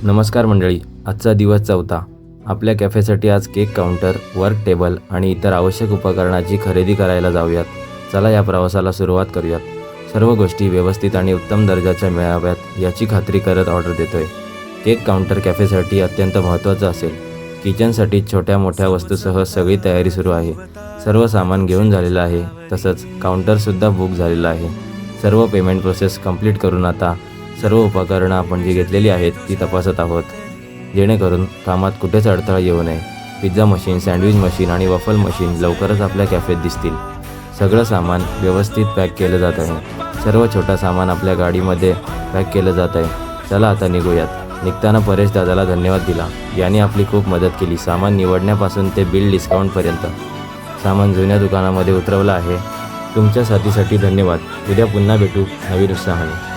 नमस्कार मंडळी, आजचा दिवस चौथा. आपल्या कॅफेसाठी आज केक काउंटर, वर्क टेबल आणि इतर आवश्यक उपकरणाची खरेदी करायला जाऊयात. चला या प्रवासाला सुरुवात करूयात. सर्व गोष्टी व्यवस्थित आणि उत्तम दर्जाच्या मिळाव्यात याची खात्री करत ऑर्डर देतोय. केक काउंटर कॅफेसाठी अत्यंत महत्त्वाचं असेल. किचनसाठी छोट्या मोठ्या वस्तूसह सगळी तयारी सुरू आहे. सर्व सामान घेऊन झालेलं आहे. तसंच काउंटरसुद्धा बुक झालेलं आहे. सर्व पेमेंट प्रोसेस कंप्लीट करून आता सर्व उपकरणं आपण जी घेतलेली आहेत ती तपासत आहोत, जेणेकरून कामात कुठेच अडथळा येऊ नये. पिझ्झा मशीन, सँडविच मशीन आणि वफल मशीन लवकरच आपल्या कॅफेत दिसतील. सगळं सामान व्यवस्थित पॅक केलं जात आहे. सर्व छोटा सामान आपल्या गाडीमध्ये पॅक केलं जात आहे. चला आता निघूयात. निघताना परेश दादाला धन्यवाद दिला. यांनी आपली खूप मदत केली. सामान निवडण्यापासून ते बिल डिस्काउंटपर्यंत सामान जुन्या दुकानामध्ये उतरवलं आहे. तुमच्या साथीसाठी धन्यवाद. उद्या पुन्हा भेटू नवीन उत्साहाने.